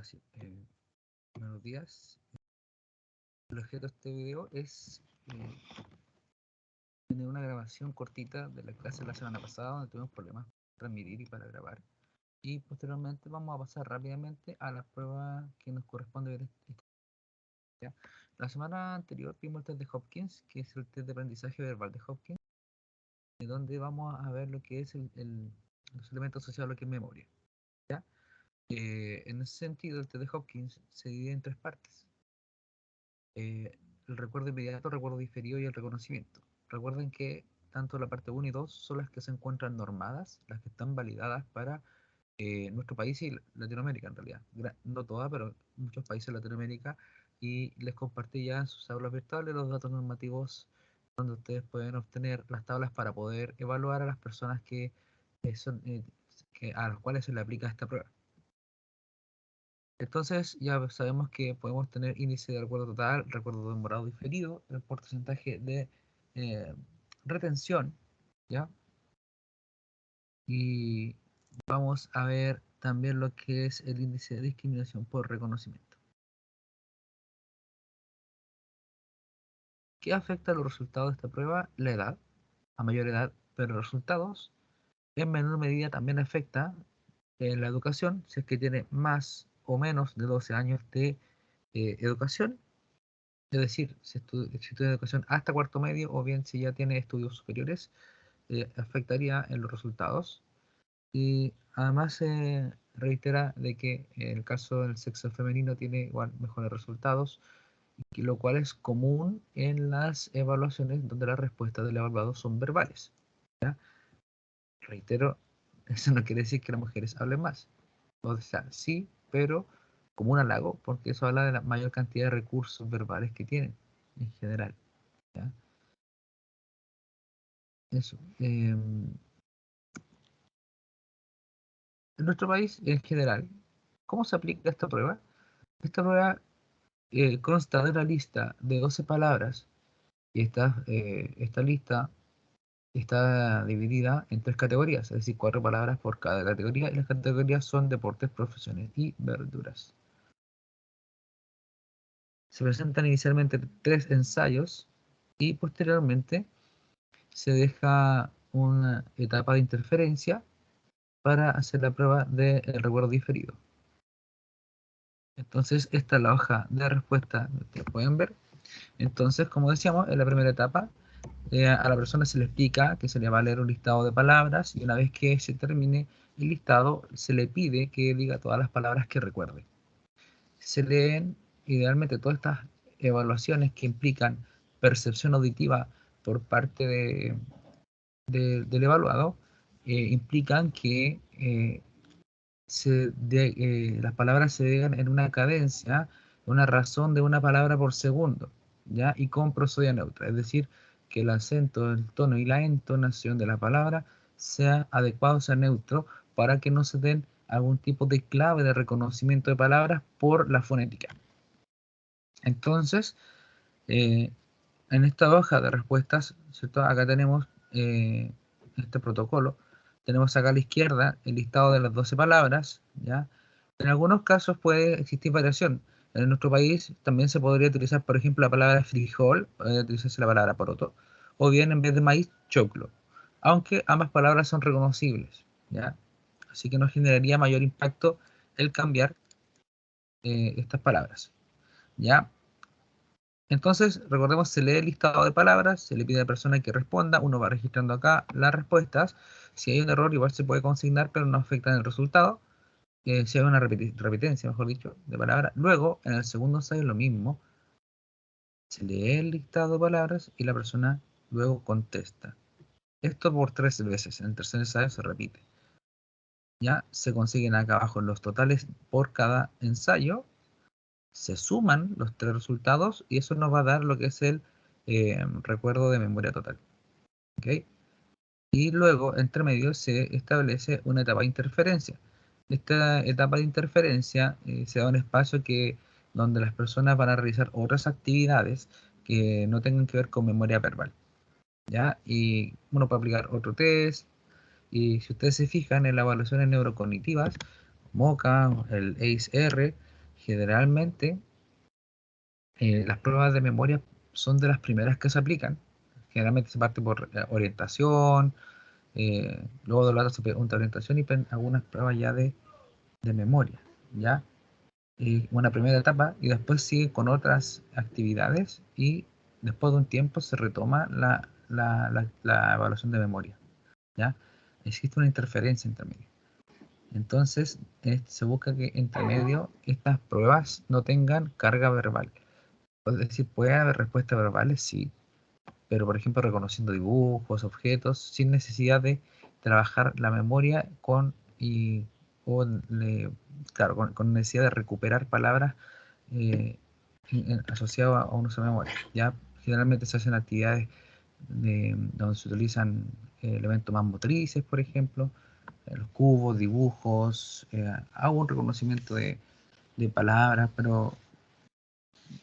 Ahora sí, buenos días. El objeto de este video es tener una grabación cortita de la clase de la semana pasada, donde tuvimos problemas para transmitir y para grabar. Y posteriormente vamos a pasar rápidamente a la prueba que nos corresponde ver ¿ya? La semana anterior vimos el test de Hopkins, que es el test de aprendizaje verbal de Hopkins, donde vamos a ver lo que es los elementos asociados a lo que es memoria. ¿Ya? En ese sentido, el test de Hopkins se divide en tres partes. El recuerdo inmediato, el recuerdo diferido y el reconocimiento. Recuerden que tanto la parte 1 y 2 son las que se encuentran normadas, las que están validadas para nuestro país y Latinoamérica en realidad. No todas, pero muchos países de Latinoamérica. Y les compartí ya en sus aulas virtuales los datos normativos donde ustedes pueden obtener las tablas para poder evaluar a las personas a las cuales se le aplica esta prueba. Entonces ya sabemos que podemos tener índice de recuerdo total, recuerdo demorado diferido, el porcentaje de eh, retención, ¿ya? Y vamos a ver también lo que es el índice de discriminación por reconocimiento. ¿Qué afecta a los resultados de esta prueba? La edad, a mayor edad, pero los resultados en menor medida también afecta la educación, si es que tiene más o menos de 12 años de educación. Es decir, si estudia educación hasta cuarto medio o bien si ya tiene estudios superiores, afectaría en los resultados. Y además se reitera de que en el caso del sexo femenino tiene igual mejores resultados, lo cual es común en las evaluaciones donde las respuestas del evaluado son verbales. ¿Ya? Reitero, eso no quiere decir que las mujeres hablen más. O sea, sí, pero como un halago, porque eso habla de la mayor cantidad de recursos verbales que tienen en general. ¿Ya? Eso. En nuestro país, en general, ¿cómo se aplica esta prueba? Esta prueba consta de una lista de 12 palabras y esta lista está dividida en tres categorías, es decir, 4 palabras por cada categoría, y las categorías son deportes, profesiones y verduras. Se presentan inicialmente 3 ensayos y posteriormente se deja una etapa de interferencia para hacer la prueba del recuerdo diferido. Entonces, esta es la hoja de respuesta que pueden ver. Entonces, como decíamos, en la primera etapa, a la persona se le explica que se le va a leer un listado de palabras y una vez que se termine el listado, se le pide que diga todas las palabras que recuerde. Se leen idealmente todas estas evaluaciones que implican percepción auditiva por parte del evaluado, implican que las palabras se digan en una cadencia, una razón de una palabra por segundo, ¿ya? Y con prosodia neutra, es decir, que el acento, el tono y la entonación de la palabra sea adecuado, sea neutro, para que no se den algún tipo de clave de reconocimiento de palabras por la fonética. Entonces, eh, en esta hoja de respuestas, ¿cierto? Acá tenemos este protocolo. Tenemos acá a la izquierda el listado de las 12 palabras, ¿ya? En algunos casos puede existir variación. En nuestro país también se podría utilizar, por ejemplo, la palabra frijol, podría utilizarse la palabra poroto, o bien en vez de maíz, choclo, aunque ambas palabras son reconocibles, ¿ya? Así que no generaría mayor impacto el cambiar estas palabras, ¿ya? Entonces, recordemos, se lee el listado de palabras, se le pide a la persona que responda, uno va registrando acá las respuestas. Si hay un error, igual se puede consignar, pero no afecta en el resultado. Si hay una repitencia, mejor dicho, de palabras. Luego, en el segundo ensayo, lo mismo. Se lee el listado de palabras y la persona luego contesta. Esto por 3 veces. En el tercer ensayo se repite. Ya se consiguen acá abajo los totales por cada ensayo. Se suman los 3 resultados y eso nos va a dar lo que es el recuerdo de memoria total. ¿Okay? Y luego, entre medio, se establece una etapa de interferencia. Esta etapa de interferencia se da un espacio donde las personas van a realizar otras actividades que no tengan que ver con memoria verbal, ¿ya? Y uno puede aplicar otro test. Y si ustedes se fijan en las evaluaciones neurocognitivas, MOCA, el ACE-R, Generalmente, las pruebas de memoria son de las primeras que se aplican. Generalmente se parte por orientación, luego de la otra se pregunta orientación y algunas pruebas ya de memoria, ¿ya? Una primera etapa y después sigue con otras actividades y después de un tiempo se retoma la evaluación de memoria, ¿ya? Existe una interferencia entre medio. Entonces, se busca que entre medio estas pruebas no tengan carga verbal. Es decir, puede haber respuestas verbales, sí, pero por ejemplo reconociendo dibujos, objetos, sin necesidad de trabajar la memoria claro, con necesidad de recuperar palabras eh, asociadas a un uso de memoria. Ya generalmente se hacen actividades donde se utilizan elementos más motrices, por ejemplo, los cubos, dibujos, hago un reconocimiento de palabras, pero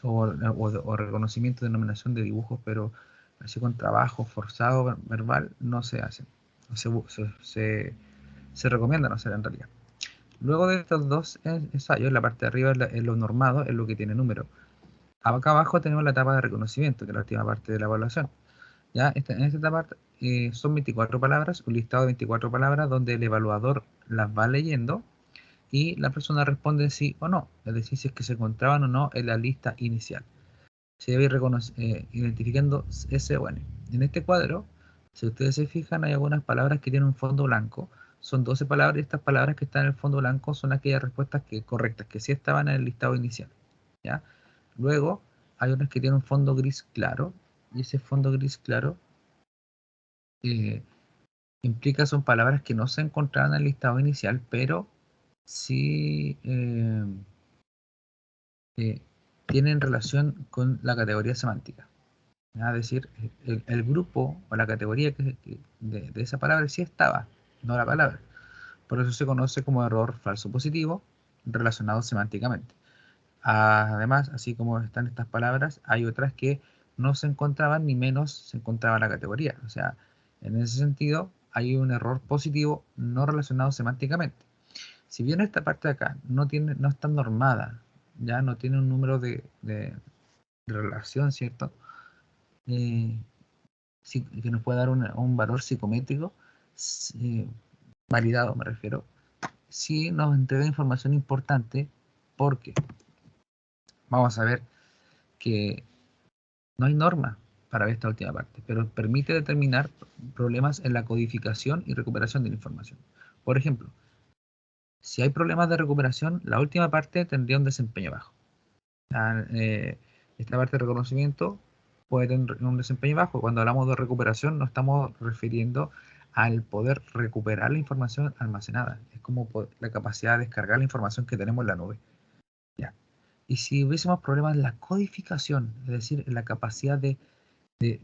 o reconocimiento de denominación de dibujos, pero así con trabajo forzado verbal no se hacen. Se recomienda no hacer en realidad. Luego de estos dos ensayos, la parte de arriba es lo normado, es lo que tiene número. Acá abajo tenemos la etapa de reconocimiento, que es la última parte de la evaluación. ¿Ya? En esta etapa son 24 palabras, un listado de 24 palabras donde el evaluador las va leyendo y la persona responde sí o no, es decir, si es que se encontraban o no en la lista inicial. Se debe ir identificando ese o N. En este cuadro, si ustedes se fijan, hay algunas palabras que tienen un fondo blanco. Son 12 palabras y estas palabras que están en el fondo blanco son aquellas respuestas correctas, que sí estaban en el listado inicial. ¿Ya? Luego, hay otras que tienen un fondo gris claro, y ese fondo gris claro eh, implica son palabras que no se encontraban en el listado inicial, pero sí eh, tienen relación con la categoría semántica. Es decir, el grupo o la categoría de esa palabra sí estaba, no la palabra. Por eso se conoce como error falso positivo relacionado semánticamente. Además, así como están estas palabras, hay otras que no se encontraban ni menos se encontraba la categoría. O sea, en ese sentido, hay un error positivo no relacionado semánticamente. Si bien esta parte de acá no está normada, ya no tiene un número de relación, ¿cierto? Eh, que nos puede dar un valor psicométrico validado, me refiero, si nos entrega información importante, porque vamos a ver que no hay norma para esta última parte, pero permite determinar problemas en la codificación y recuperación de la información. Por ejemplo, si hay problemas de recuperación, la última parte tendría un desempeño bajo. Esta parte de reconocimiento puede tener un desempeño bajo. Cuando hablamos de recuperación, nos estamos refiriendo al poder recuperar la información almacenada. Es como la capacidad de descargar la información que tenemos en la nube. ¿Ya? Y si hubiésemos problemas en la codificación, es decir, en la capacidad de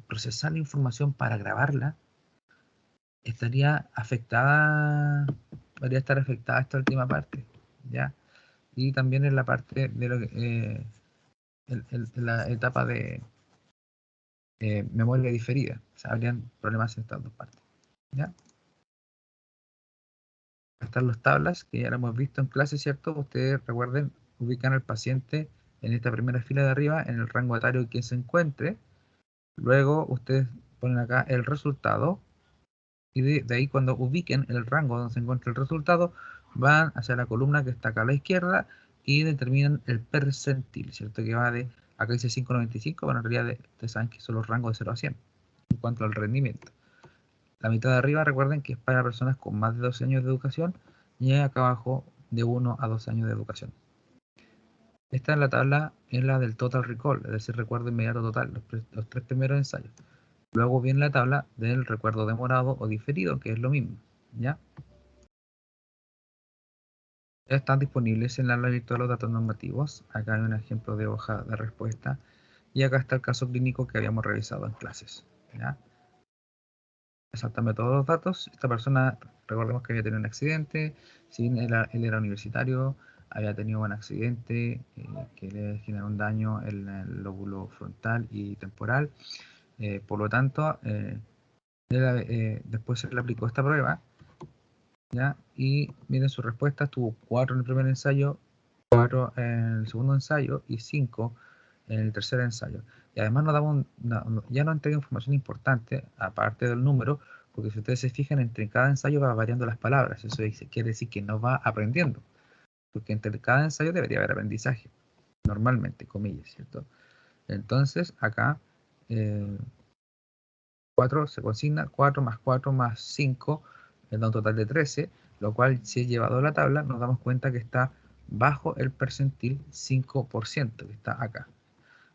procesar la información para grabarla, estaría afectada, podría estar afectada esta última parte. ¿Ya? Y también en la parte de lo que, la etapa de memoria diferida. O sea, habrían problemas en estas dos partes. ¿Ya? Están las tablas, que ya lo hemos visto en clase, ¿cierto? Ustedes recuerden, ubican al paciente en esta primera fila de arriba, en el rango etario que se encuentre. Luego ustedes ponen acá el resultado. Y de ahí cuando ubiquen el rango donde se encuentra el resultado, van hacia la columna que está acá a la izquierda y determinan el percentil, ¿cierto? Que va de, acá dice 5,95, bueno, en realidad ustedes saben que son los rangos de 0 a 100 en cuanto al rendimiento. La mitad de arriba, recuerden que es para personas con más de 12 años de educación y acá abajo de 1 a 2 años de educación. Esta es la tabla, es la del total recall, es decir, recuerdo inmediato total, los 3 primeros ensayos. Luego viene la tabla del recuerdo demorado o diferido, que es lo mismo, ¿ya? Están disponibles en la aula virtual los datos normativos. Acá hay un ejemplo de hoja de respuesta. Y acá está el caso clínico que habíamos revisado en clases, ¿ya? Exactamente todos los datos. Esta persona, recordemos que había tenido un accidente, si bien él era universitario, había tenido un accidente que le generó un daño en el lóbulo frontal y temporal. Por lo tanto, después se le aplicó esta prueba, ¿ya? Y miren su respuesta, tuvo 4 en el primer ensayo, 4 en el segundo ensayo y 5 en el tercer ensayo. Y además nos daba ya nos entrega información importante, aparte del número, porque si ustedes se fijan, entre cada ensayo va variando las palabras. Eso quiere decir que no va aprendiendo, porque entre cada ensayo debería haber aprendizaje, normalmente, comillas, ¿cierto? Entonces, acá 4 se consigna, 4 más 4 más 5, da un total de 13, lo cual, si es llevado a la tabla, nos damos cuenta que está bajo el percentil 5%, que está acá.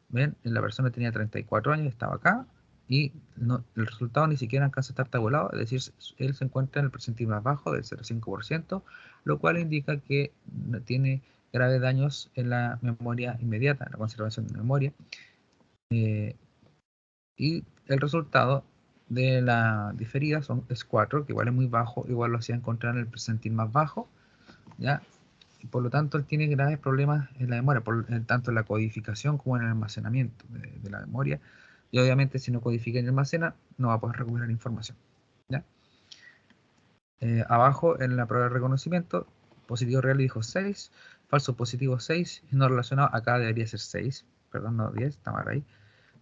¿Ven? La persona tenía 34 años, estaba acá, y el resultado ni siquiera alcanza a estar tabulado, es decir, él se encuentra en el percentil más bajo del 0,5%, lo cual indica que no tiene graves daños en la memoria inmediata, en la conservación de memoria. Y el resultado de la diferida es 4, que igual es muy bajo, igual lo hacía encontrar en el percentil más bajo, ¿ya? Y por lo tanto, él tiene graves problemas en la memoria, tanto en la codificación como en el almacenamiento de la memoria. Y obviamente, si no codifica ni almacena, no va a poder recuperar información, ¿ya? Abajo, en la prueba de reconocimiento, positivo real dijo 6, falso positivo 6, no relacionado, acá debería ser 6, perdón, no 10, está mal ahí.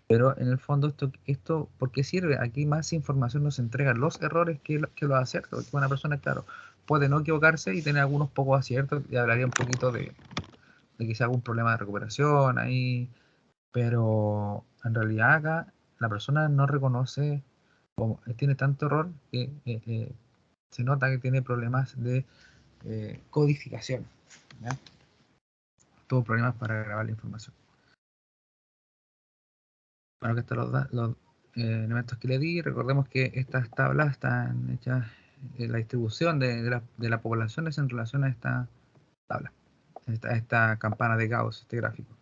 Pero en el fondo, esto ¿por qué sirve? Aquí más información nos entrega los errores que los aciertos. Porque una persona, claro, puede no equivocarse y tener algunos pocos aciertos, y hablaría un poquito de que sea algún problema de recuperación ahí, pero en realidad acá la persona no reconoce, como tiene tanto error que se nota que tiene problemas de codificación, ¿ya? Tuvo problemas para grabar la información. Bueno, que estos los elementos que le di. Recordemos que estas tablas están hechas, la distribución de la población es en relación a esta tabla, esta campana de Gauss, este gráfico.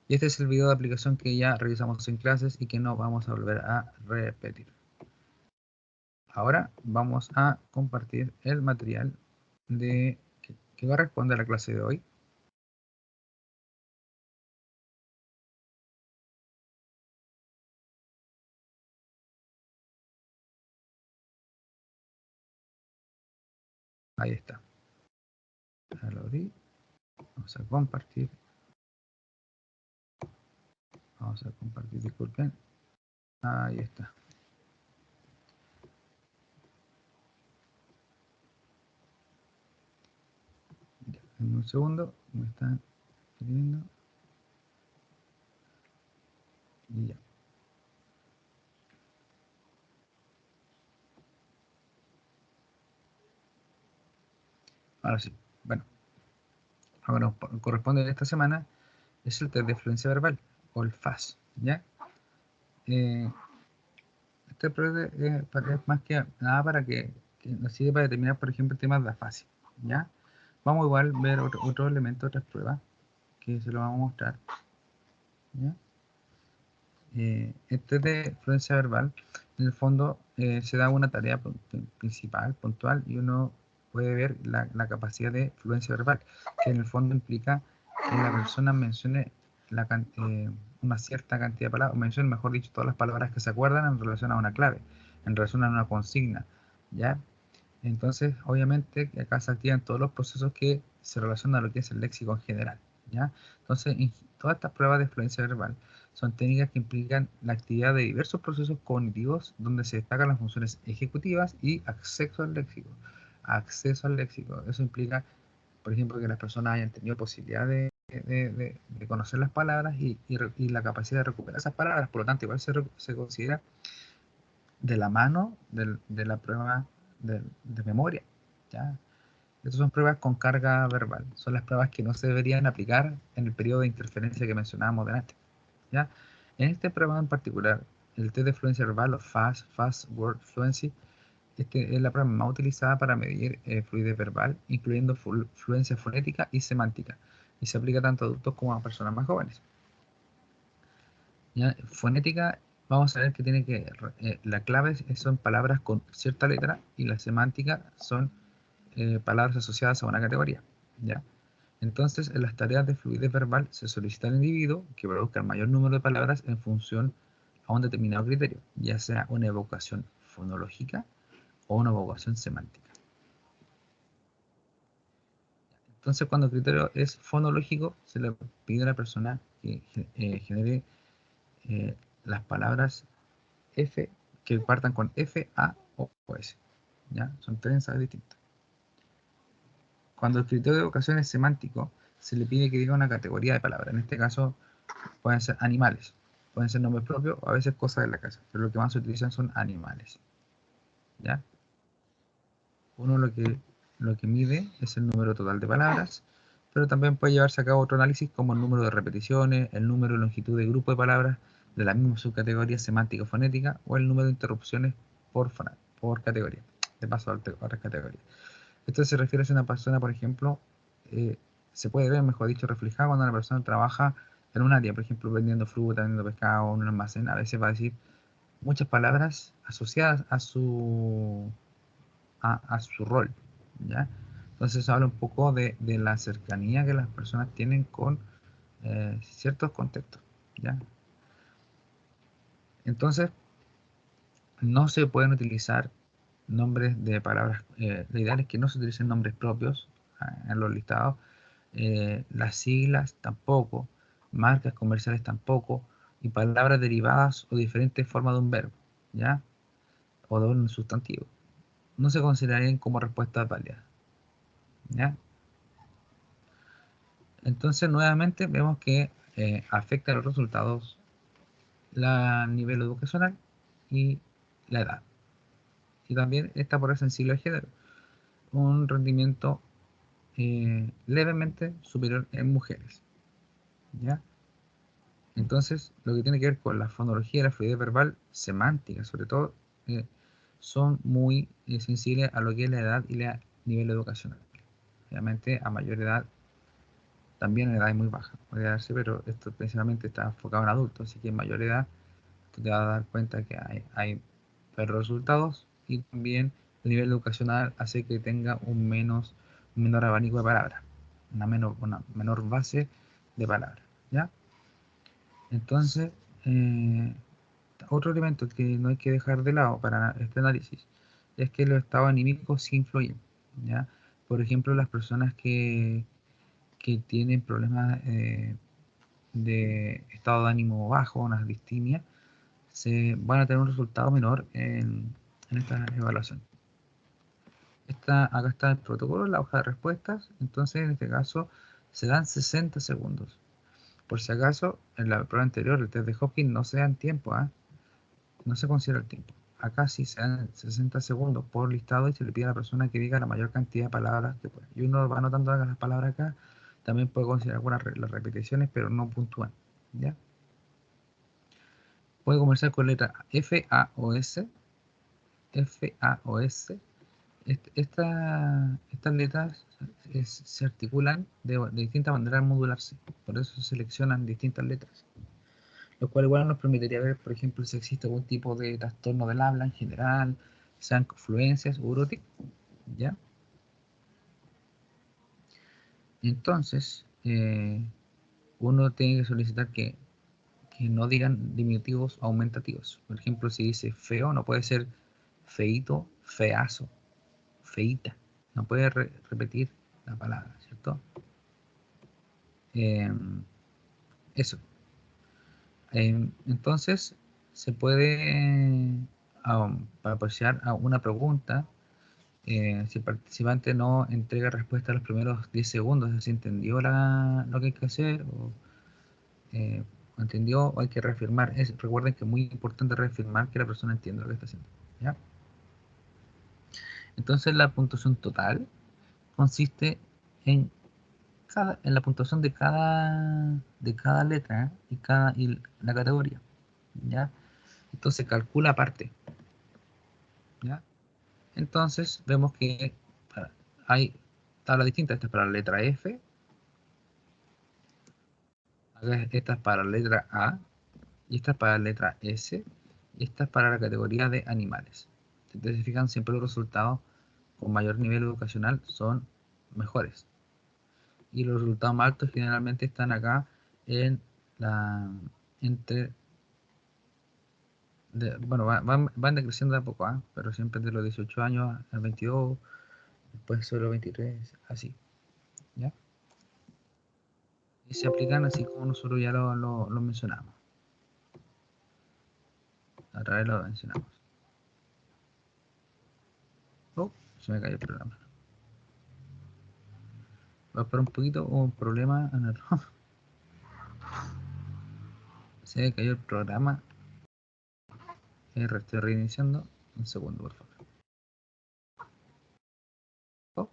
Y este es el video de aplicación que ya revisamos en clases y que no vamos a volver a repetir. Ahora vamos a compartir el material que corresponde a la clase de hoy. Ahí está. Ya lo abrí. Vamos a compartir. Vamos a compartir, disculpen. Ahí está. En un segundo me están escribiendo y ya. Ahora sí. Bueno, lo que nos corresponde esta semana es el test de fluencia verbal o el FAS, ¿ya? Este proyecto es más que nada para que nos sirve para determinar, por ejemplo, temas de afasia, ¿ya? Vamos igual a ver otro elemento, otras pruebas que se lo vamos a mostrar, ¿ya? Este de fluencia verbal, en el fondo se da una tarea principal, puntual, y uno puede ver la capacidad de fluencia verbal, que en el fondo implica que la persona mencione una cierta cantidad de palabras, o mencione, mejor dicho, todas las palabras que se acuerdan en relación a una clave, en relación a una consigna, ¿ya? Entonces, obviamente, acá se activan todos los procesos que se relacionan a lo que es el léxico en general, ¿ya? Entonces, todas estas pruebas de fluencia verbal son técnicas que implican la actividad de diversos procesos cognitivos donde se destacan las funciones ejecutivas y acceso al léxico. Acceso al léxico. Eso implica, por ejemplo, que las personas hayan tenido posibilidad de conocer las palabras y la capacidad de recuperar esas palabras. Por lo tanto, igual se considera de la mano de la prueba de memoria, ¿ya? Estas son pruebas con carga verbal. Son las pruebas que no se deberían aplicar en el periodo de interferencia que mencionábamos delante, ¿ya? En este prueba en particular, el test de fluencia verbal o Fast Word Fluency, este es la prueba más utilizada para medir fluidez verbal, incluyendo fluencia fonética y semántica, y se aplica tanto a adultos como a personas más jóvenes. ¿Ya? Fonética, vamos a ver que tiene que, la clave son palabras con cierta letra y la semántica son palabras asociadas a una categoría, ¿ya? Entonces, en las tareas de fluidez verbal se solicita al individuo que produzca el mayor número de palabras en función a un determinado criterio, ya sea una evocación fonológica o una evocación semántica. Entonces, cuando el criterio es fonológico, se le pide a la persona que genere las palabras F que partan con F, A o S. ¿Ya? Son tres ensayos distintos. Cuando el criterio de evocación es semántico, se le pide que diga una categoría de palabras. En este caso, pueden ser animales, pueden ser nombres propios o a veces cosas de la casa, pero lo que más se utilizan son animales. ¿Ya? Uno lo que mide es el número total de palabras, pero también puede llevarse a cabo otro análisis como el número de repeticiones, el número de longitud de grupo de palabras de la misma subcategoría semántica o fonética o el número de interrupciones por categoría, de paso a otras categorías. Esto se refiere a si una persona, por ejemplo, eh, se puede ver, mejor dicho, reflejado cuando una persona trabaja en un área, por ejemplo, vendiendo fruta, vendiendo pescado en un almacén, a veces va a decir muchas palabras asociadas a su rol, ¿ya? Entonces habla un poco de la cercanía que las personas tienen con ciertos contextos, ¿ya? Entonces, no se pueden utilizar nombres de palabras, lo ideal es que no se utilicen nombres propios en los listados, las siglas tampoco, marcas comerciales tampoco, y palabras derivadas o diferentes formas de un verbo, ¿ya? O de un sustantivo. No se considerarían como respuestas válidas, ¿ya? Entonces, nuevamente vemos que afecta a los resultados el nivel educacional y la edad. Y también está por el sensible al género. Un rendimiento levemente superior en mujeres, ¿ya? Entonces, lo que tiene que ver con la fonología, la fluidez verbal, semántica, sobre todo, eh, son muy sensibles a lo que es la edad y el nivel educacional. Obviamente, a mayor edad, también en edades muy bajas, puede darse, pero esto principalmente está enfocado en adultos, así que en mayor edad tú te vas a dar cuenta que hay peores resultados y también el nivel educacional hace que tenga un menor abanico de palabras, una menor base de palabras, ¿ya? Entonces, eh, otro elemento que no hay que dejar de lado para este análisis es que los estados anímicos sí influyen, ¿ya? Por ejemplo, las personas que tienen problemas de estado de ánimo bajo, unas distimias, se van a tener un resultado menor en esta evaluación. Acá está el protocolo, la hoja de respuestas, entonces en este caso se dan 60 segundos. Por si acaso, en la prueba anterior, el test de Hopkins, no se dan tiempo, ¿eh? No se considera el tiempo. Acá sí se dan 60 segundos por listado y se le pide a la persona que diga la mayor cantidad de palabras que pueda. Y uno va anotando las palabras acá, también puede considerar algunas las repeticiones, pero no puntúan, ¿ya? Puede comenzar con letra F, A o S, F, A o S. Estas letras se articulan de distintas maneras al modularse, por eso se seleccionan distintas letras, lo cual igual nos permitiría ver, por ejemplo, si existe algún tipo de trastorno del habla en general, sean fluencias u otro tipo, ¿ya? Entonces, uno tiene que solicitar que no digan diminutivos o aumentativos. Por ejemplo, si dice feo, no puede ser feito, feazo, feita. No puede repetir la palabra, ¿cierto? Eh, eso. Entonces, se puede apreciar a una pregunta si el participante no entrega respuesta a los primeros 10 segundos, si entendió lo que hay que hacer eh, o entendió o hay que reafirmar. Recuerden que es muy importante reafirmar que la persona entiende lo que está haciendo, ¿ya? Entonces, la puntuación total consiste en en la puntuación de cada letra y la categoría, ¿ya? Entonces se calcula aparte, ¿ya? Entonces vemos que hay tablas distintas. Esta es para la letra F, esta es para la letra A, y esta es para la letra S, y esta es para la categoría de animales. Si ustedes se fijan, siempre los resultados con mayor nivel educacional son mejores. Y los resultados más altos generalmente están acá en la entre bueno, van decreciendo de a poco, ¿ah? Pero siempre de los 18 años al 22, después solo 23, así, ¿ya? y se aplican así como nosotros ya lo mencionamos. A través lo mencionamos. Oh, se me cayó el programa. Voy a esperar un poquito, hubo un problema en el... Se me cayó el programa. Estoy reiniciando. Un segundo, por favor. Oh,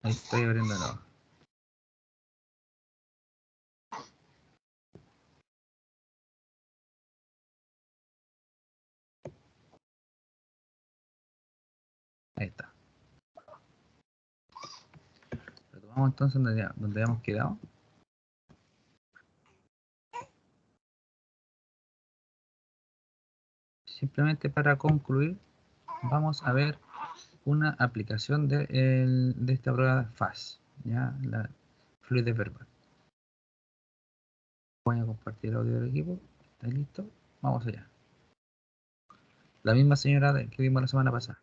ahí estoy abriendo de nuevo. Ahí está. Retomamos entonces donde habíamos quedado. Simplemente para concluir, vamos a ver una aplicación de esta prueba FAS, ¿ya? La fluidez verbal. Voy a compartir el audio del equipo. ¿Está listo? Vamos allá. La misma señora que vimos la semana pasada.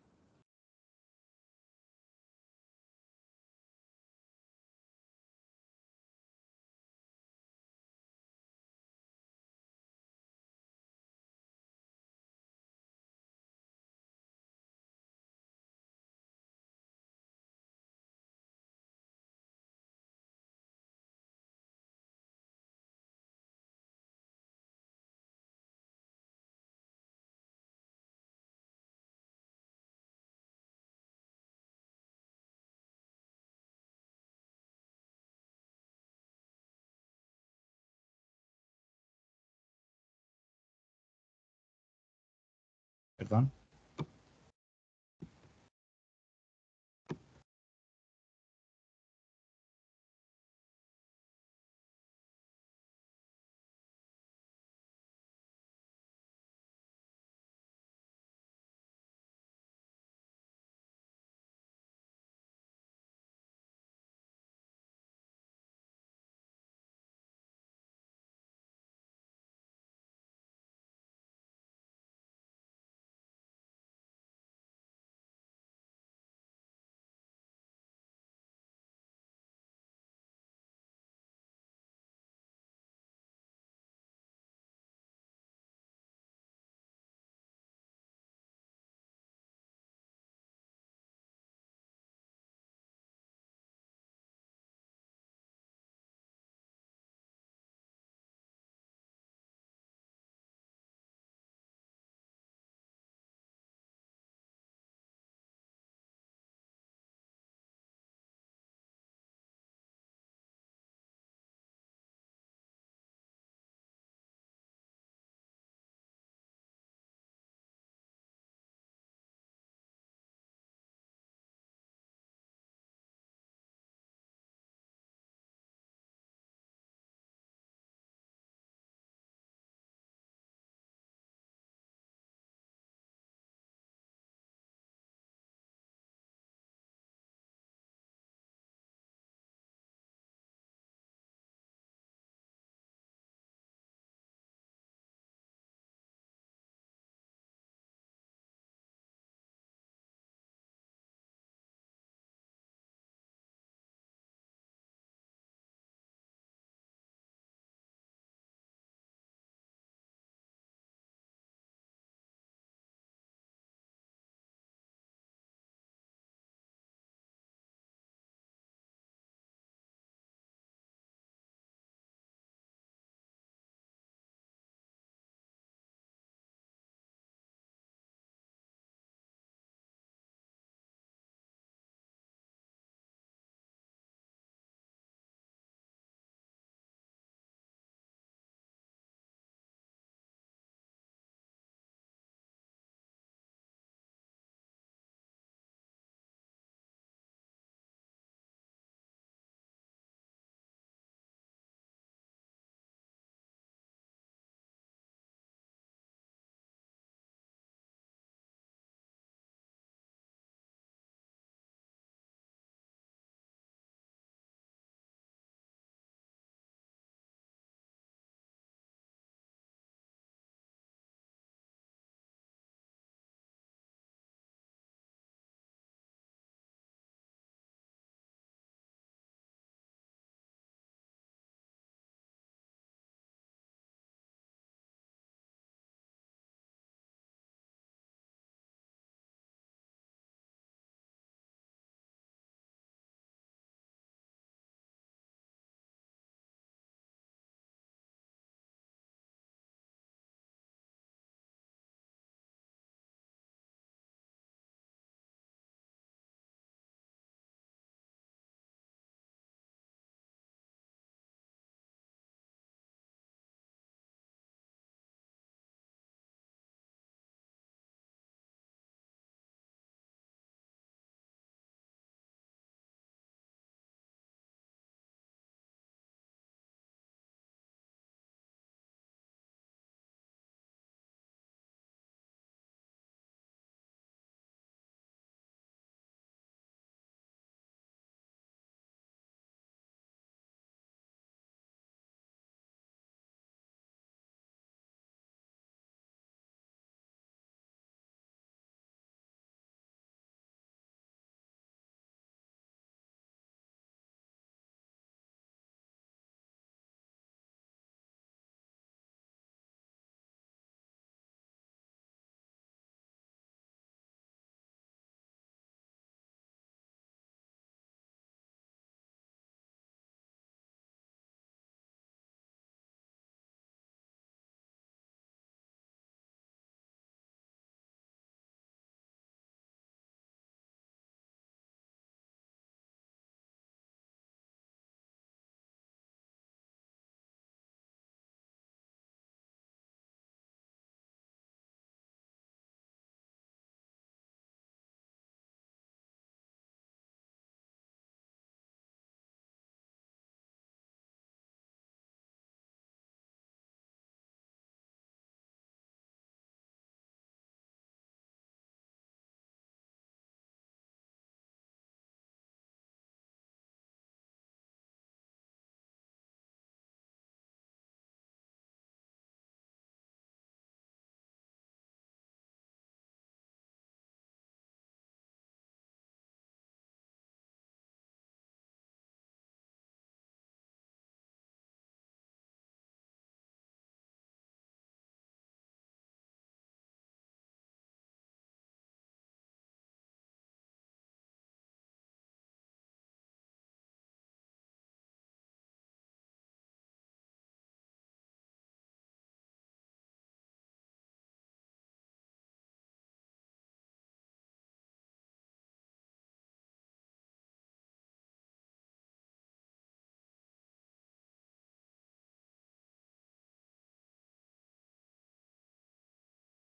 Perdón.